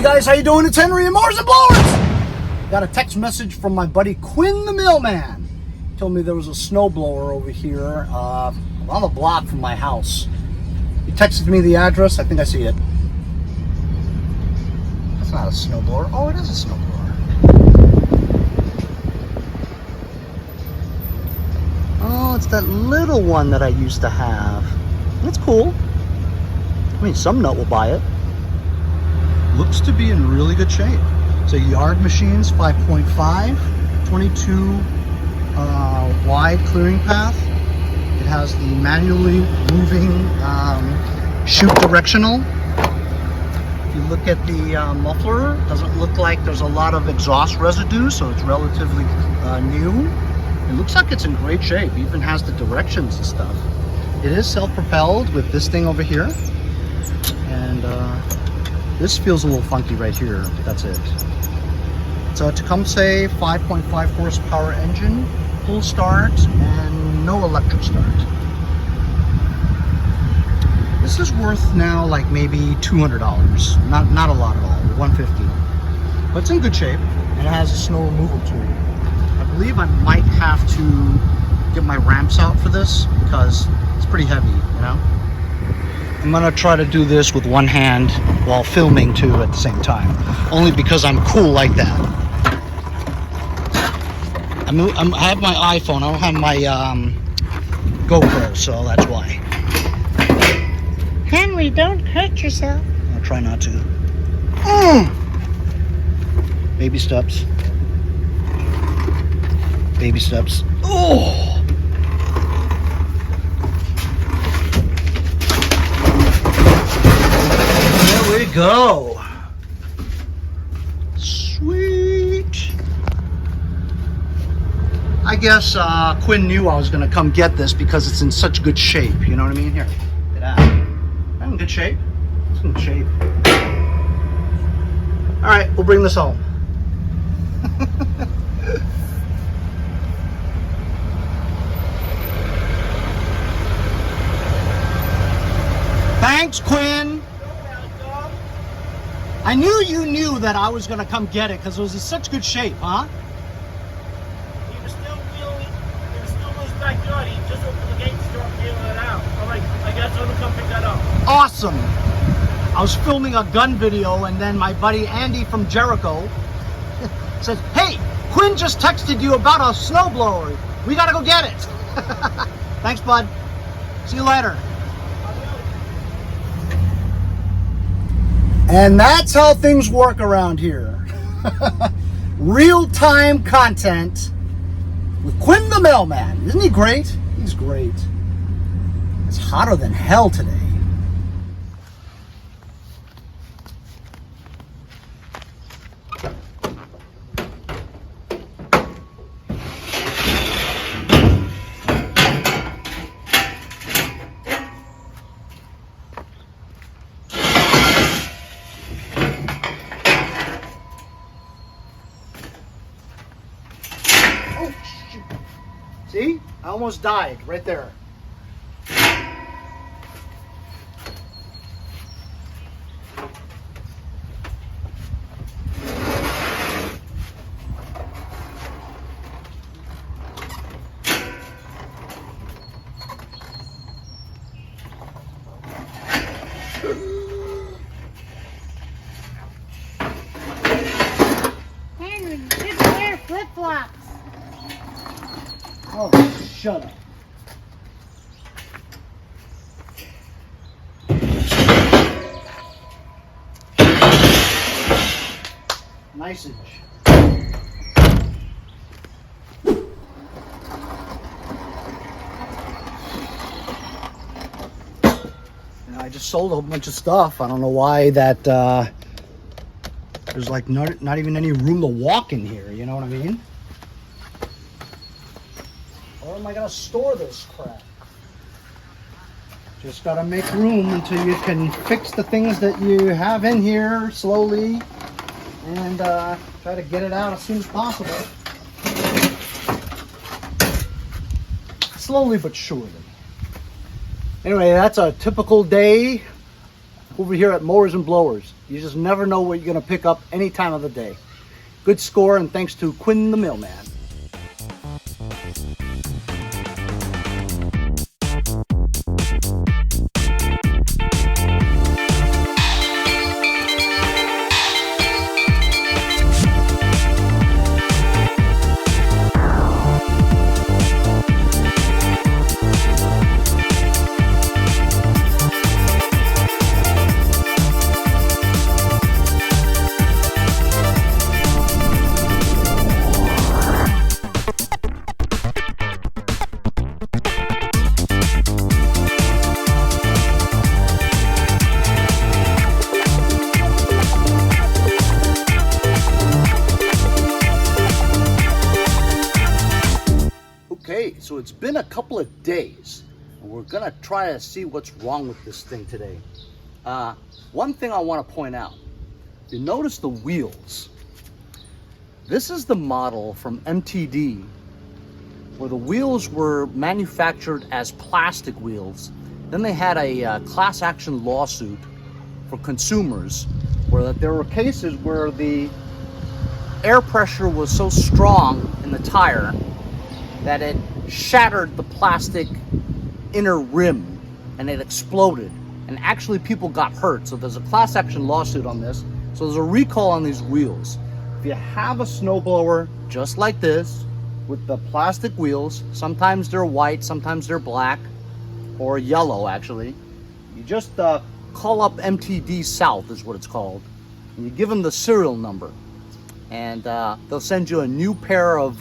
guys, how you doing? It's Henry and Mowers and Blowers. Got a text message from my buddy Quinn the mailman. He told me there was a snowblower over here on the block from my house. He texted me the address. I think I see it. That's not a snowblower. Oh, it is a snowblower. Oh, it's that little one that I used to have. That's cool. I mean, some nut will buy it. Looks to be in really good shape. It's a Yardmachines 5.5, 22 wide clearing path. It has the manually moving chute directional. If you look at the muffler, it doesn't look like there's a lot of exhaust residue, so it's relatively new. It looks like it's in great shape. It even has the directions and stuff. It is self-propelled with this thing over here. And this feels a little funky right here, but that's it. It's a Tecumseh 5.5 horsepower engine, full start, and no electric start. This is worth now like maybe $200. Not a lot at all, $150. But it's in good shape, and it has a snow removal tool. I believe I might have to get my ramps out for this because it's pretty heavy, you know? I'm gonna try to do this with one hand while filming too at the same time. Only because I'm cool like that. I have my iPhone, I don't have my GoPro, so that's why. Henry, don't hurt yourself. I'll try not to. Baby steps. Baby steps. Oh! There we go. Sweet. I guess Quinn knew I was going to come get this because it's in such good shape. You know what I mean? Here, look at that. I'm in good shape. It's in good shape. All right, we'll bring this home. Thanks, Quinn. I knew you knew that I was going to come get it because it was in such good shape, huh? He was still in his backyard. He just opened the gate and started dealing it out. I'm like, I guess I'm going to come pick that up. Awesome. I was filming a gun video and then my buddy Andy from Jericho said, hey, Quinn just texted you about a snowblower. We got to go get it. Thanks, bud. See you later. And that's how things work around here. Real-time content with Quinn the mailman. Isn't he great? He's great. It's hotter than hell today. See? I almost died right there. Henry, you should wear flip-flops. Oh, shut up. Nice-ish. I just sold a whole bunch of stuff. I don't know why that there's like not even any room to walk in here, you know what I mean? Where am I gonna store this crap? Just gotta make room until you can fix the things that you have in here slowly and try to get it out as soon as possible. Slowly but surely. Anyway, that's a typical day over here at Mowers and Blowers. You just never know what you're going to pick up any time of the day. Good score, and thanks to Quinn the mailman. Okay, so it's been a couple of days, and we're gonna try to see what's wrong with this thing today. One thing I want to point out, you notice the wheels. This is the model from MTD, where the wheels were manufactured as plastic wheels. Then they had a class action lawsuit for consumers, where there were cases where the air pressure was so strong in the tire that it shattered the plastic inner rim and it exploded, and actually people got hurt. So there's a class action lawsuit on this. So there's a recall on these wheels. If you have a snowblower just like this with the plastic wheels, sometimes they're white, sometimes they're black or yellow actually, you just call up MTD South is what it's called, and you give them the serial number, and they'll send you a new pair of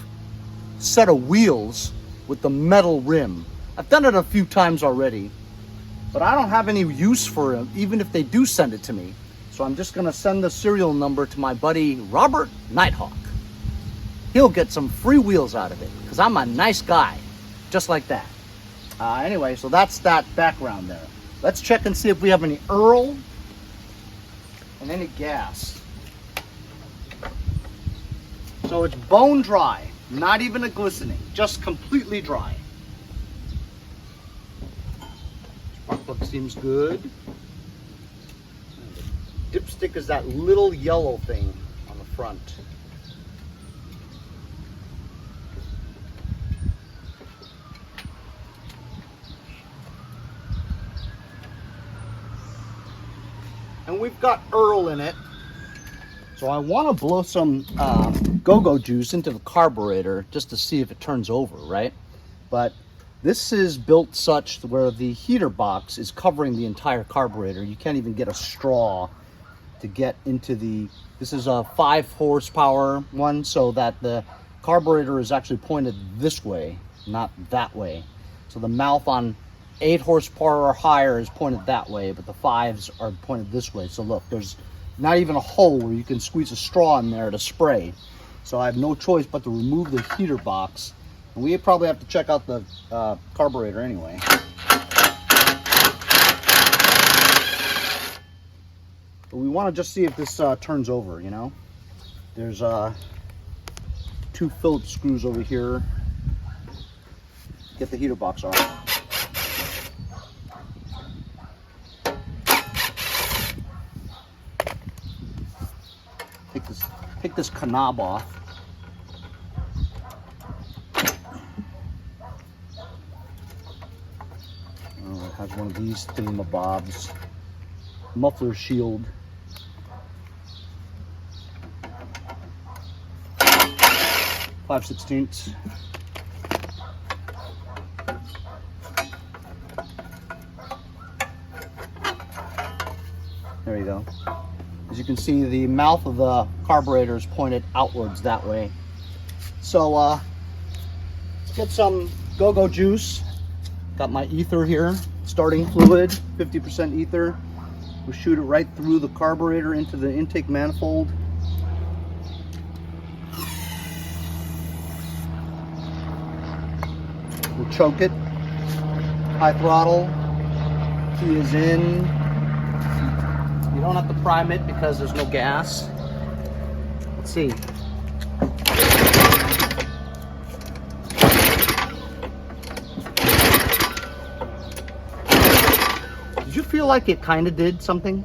set of wheels with the metal rim. I've done it a few times already, but I don't have any use for it even if they do send it to me. So I'm just gonna send the serial number to my buddy Robert Nighthawk. He'll get some free wheels out of it because I'm a nice guy, just like that. Anyway, so that's that background there. Let's check and see if we have any Earl and any gas. So it's bone dry. Not even a glistening, just completely dry. Spark plug seems good. Dipstick is that little yellow thing on the front. And we've got Earl in it. So I want to blow some go-go juice into the carburetor just to see if it turns over, right? But this is built such where the heater box is covering the entire carburetor. You can't even get a straw to get into the, this is a 5 horsepower one, so that the carburetor is actually pointed this way, not that way. So the mouth on 8 horsepower or higher is pointed that way, but the 5s are pointed this way. So look, there's not even a hole where you can squeeze a straw in there to spray. So I have no choice but to remove the heater box. And we probably have to check out the carburetor anyway. But we want to just see if this turns over, you know. There's 2 Phillips screws over here. Get the heater box off. Take this knob off. Oh, it has one of these thingamabobs. Muffler shield. .5/16. There you go. As you can see, the mouth of the carburetor is pointed outwards that way. So let's get some go-go juice. Got my ether here, starting fluid, 50% ether. We'll shoot it right through the carburetor into the intake manifold. We'll choke it. High throttle. Key is in. You don't have to prime it because there's no gas. Let's see. Did you feel like it kind of did something?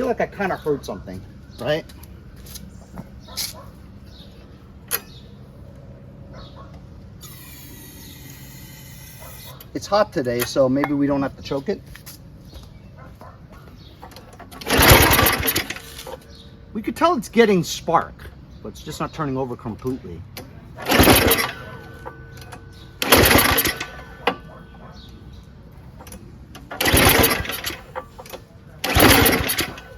feel like I kind of heard something, right? It's hot today, so maybe we don't have to choke it. We could tell it's getting spark, but it's just not turning over completely.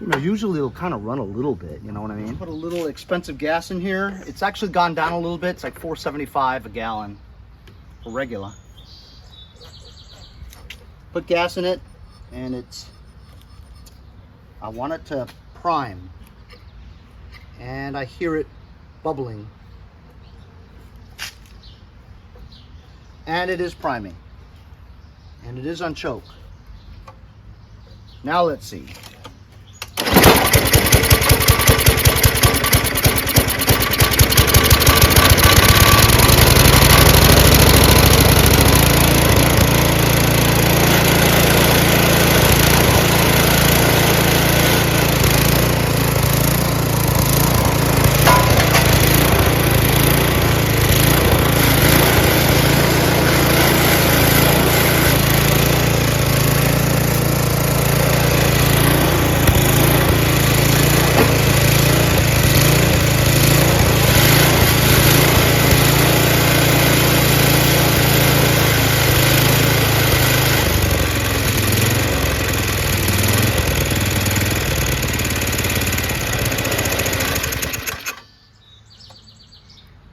You know, usually it'll kind of run a little bit, you know what I mean? Put a little expensive gas in here. It's actually gone down a little bit. It's like $4.75 a gallon for regular. Put gas in it, and I want it to prime. And I hear it bubbling. And it is priming. And it is on choke. Now let's see.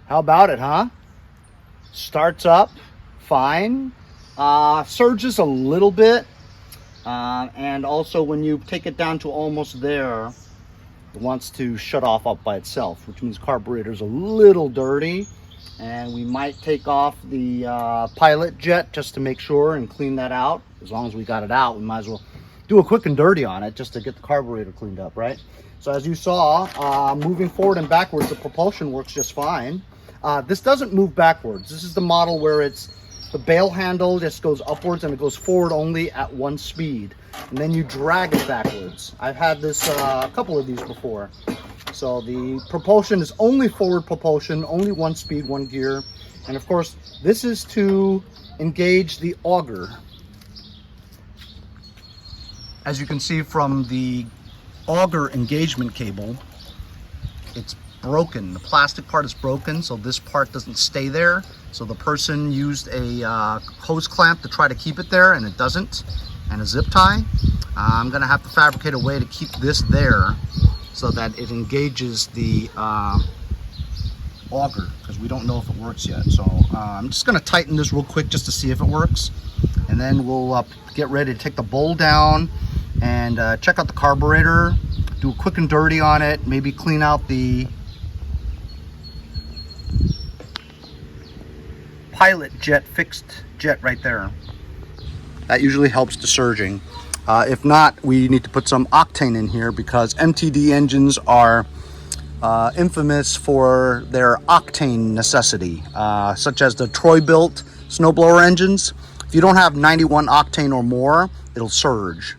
How about it, huh? Starts up fine. Surges a little bit. And also when you take it down to almost there, it wants to shut off up by itself, which means carburetor's a little dirty. And we might take off the pilot jet just to make sure and clean that out. As long as we got it out, we might as well do a quick and dirty on it just to get the carburetor cleaned up, right? So as you saw, moving forward and backwards, the propulsion works just fine. This doesn't move backwards. This is the model where it's the bail handle just goes upwards and it goes forward only at one speed. And then you drag it backwards. I've had this, a couple of these before. So the propulsion is only forward propulsion, only one speed, one gear. And of course, this is to engage the auger. As you can see from the auger engagement cable, it's broken. The plastic part is broken, so this part doesn't stay there. So the person used a hose clamp to try to keep it there, and it doesn't, and a zip tie. I'm gonna have to fabricate a way to keep this there so that it engages the auger, because we don't know if it works yet. So I'm just gonna tighten this real quick just to see if it works, and then we'll get ready to take the bowl down and check out the carburetor, do a quick and dirty on it, maybe clean out the pilot jet, fixed jet right there. That usually helps the surging. If not, we need to put some octane in here because MTD engines are infamous for their octane necessity, such as the Troy-built snowblower engines. If you don't have 91 octane or more, it'll surge.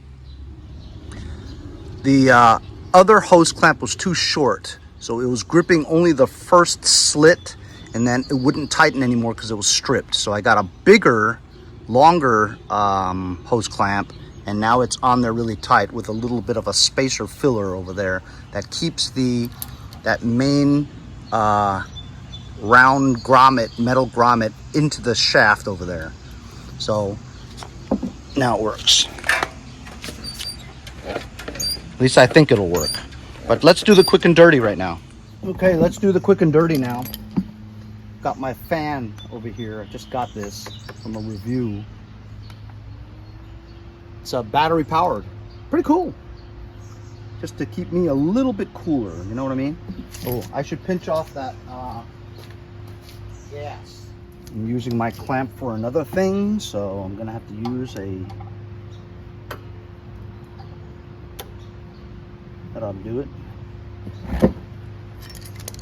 The other hose clamp was too short, so it was gripping only the first slit, and then it wouldn't tighten anymore because it was stripped. So I got a bigger, longer hose clamp, and now it's on there really tight with a little bit of a spacer filler over there that keeps that main round grommet, metal grommet, into the shaft over there. So now it works. At least I think it'll work. But let's do the quick and dirty right now. Okay, let's do the quick and dirty now. Got my fan over here. I just got this from a review. It's battery powered. Pretty cool. Just to keep me a little bit cooler, you know what I mean? Oh, I should pinch off that gas. I'm using my clamp for another thing, so I'm gonna have to use that ought to do it.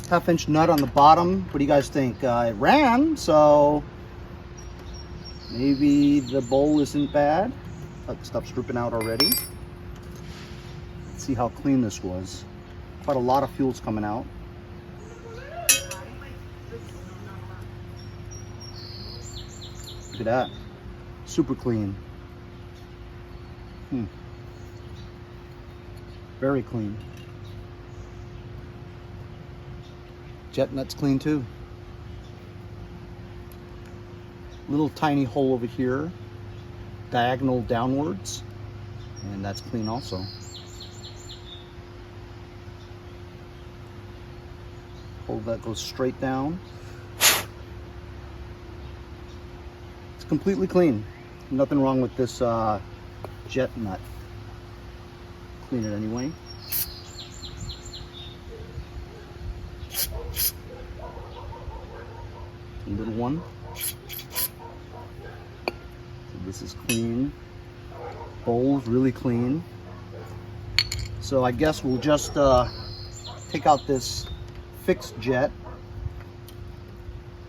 1/2-inch nut on the bottom. What do you guys think? It ran, so maybe the bowl isn't bad. That stuff's dripping out already. Let's see how clean this was. Quite a lot of fuel's coming out. Look at that. Super clean. Very clean. Jet nut's clean too. Little tiny hole over here, diagonal downwards, and that's clean also. Hole that goes straight down. It's completely clean. Nothing wrong with this jet nut. Clean it anyway. A little one. This is clean. Bowl's really clean. So I guess we'll just take out this fixed jet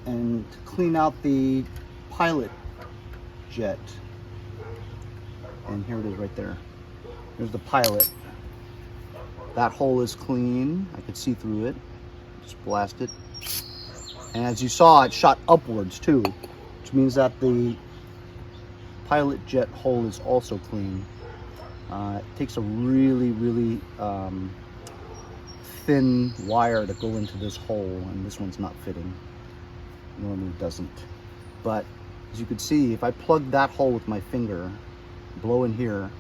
and clean out the pilot jet. And here it is right there. There's the pilot. That hole is clean. I could see through it. Just blast it. And as you saw, it shot upwards too, which means that the pilot jet hole is also clean. It takes a really, really thin wire to go into this hole, and this one's not fitting. Normally doesn't. But as you can see, if I plug that hole with my finger, blow in here,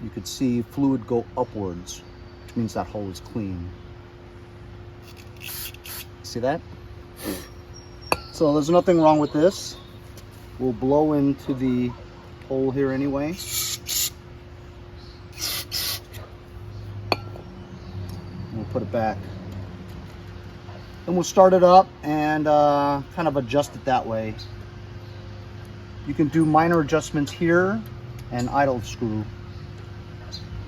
you could see fluid go upwards, which means that hole is clean. See that? So there's nothing wrong with this. We'll blow into the hole here anyway. We'll put it back. Then we'll start it up and kind of adjust it that way. You can do minor adjustments here and idle screw.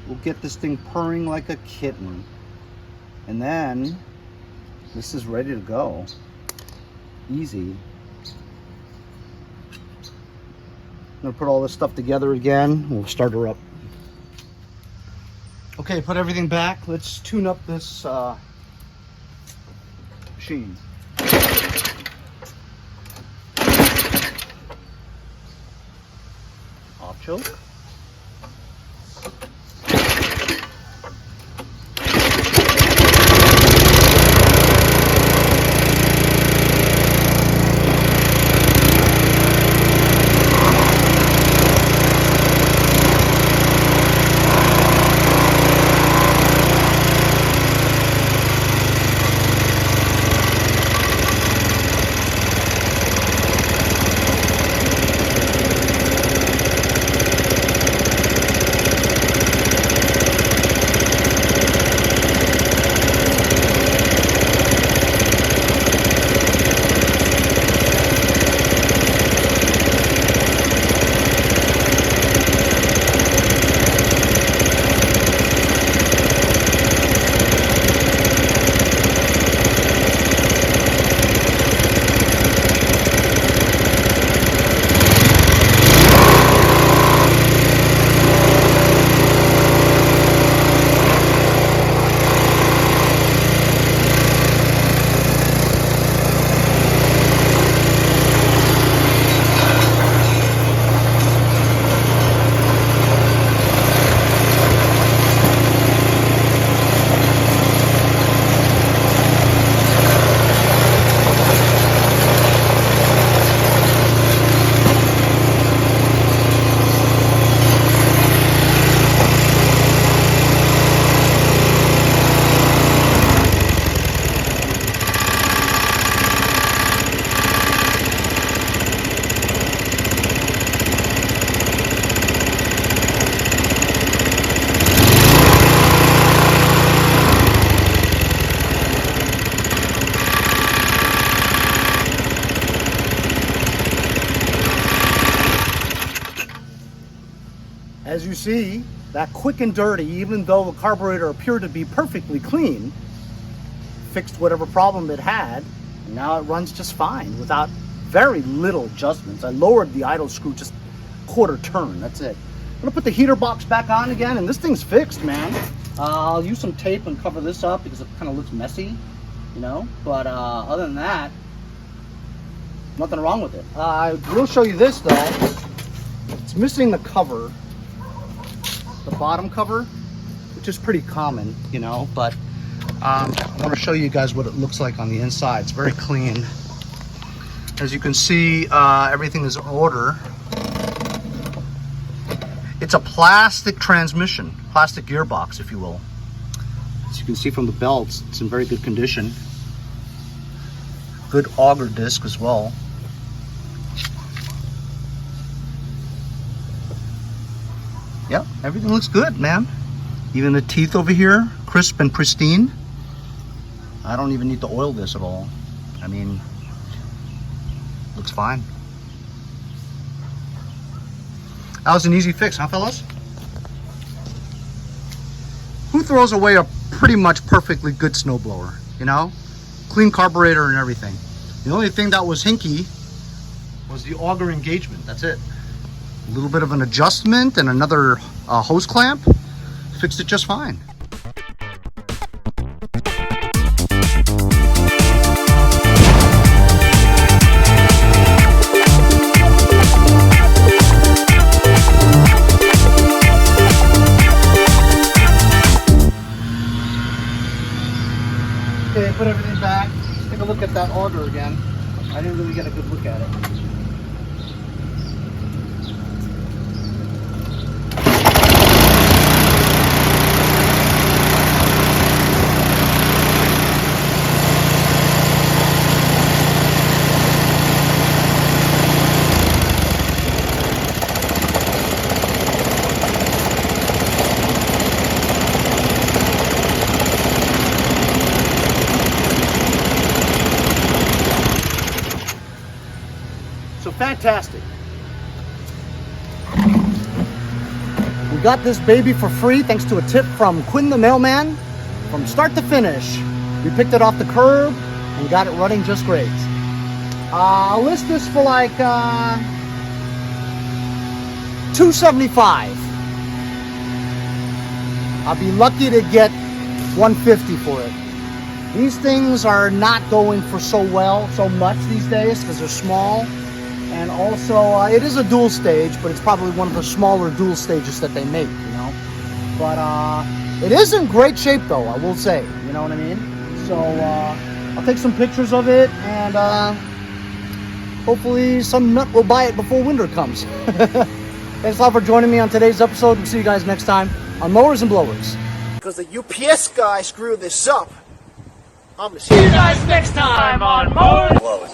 We'll get this thing purring like a kitten. And then this is ready to go. Easy. I'm gonna put all this stuff together again. We'll start her up. Okay, put everything back. Let's tune up this machine. Off choke. As you see, that quick and dirty, even though the carburetor appeared to be perfectly clean, fixed whatever problem it had, and now it runs just fine without very little adjustments. I lowered the idle screw just quarter turn, that's it. I'm gonna put the heater box back on again, and this thing's fixed, man. I'll use some tape and cover this up because it kind of looks messy, you know. But other than that, nothing wrong with it. I will show you this though. It's missing the cover, the bottom cover, which is pretty common, you know. But I want to show you guys what it looks like on the inside. It's very clean. As you can see, everything is in order. It's a plastic transmission, plastic gearbox, if you will. As you can see from the belts, it's in very good condition. Good auger disc as well. Yep, everything looks good, man. Even the teeth over here, crisp and pristine. I don't even need to oil this at all. I mean, looks fine. That was an easy fix, huh, fellas? Who throws away a pretty much perfectly good snowblower, you know? Clean carburetor and everything. The only thing that was hinky was the auger engagement, that's it. A little bit of an adjustment and another hose clamp fixed it just fine. Okay, put everything back. Let's take a look at that auger again. I didn't really get a good look at it. So fantastic. We got this baby for free thanks to a tip from Quinn the mailman. From start to finish, we picked it off the curb and got it running just great. I'll list this for like $275. I'll be lucky to get $150 for it. These things are not going for so much these days because they're small. And also, it is a dual stage, but it's probably one of the smaller dual stages that they make, you know. But it is in great shape, though, I will say. You know what I mean? So I'll take some pictures of it, and hopefully some nut will buy it before winter comes. Thanks a lot for joining me on today's episode. We'll see you guys next time on Mowers and Blowers. Because the UPS guy screwed this up. I'm gonna See you guys next time on Mowers. Blowers.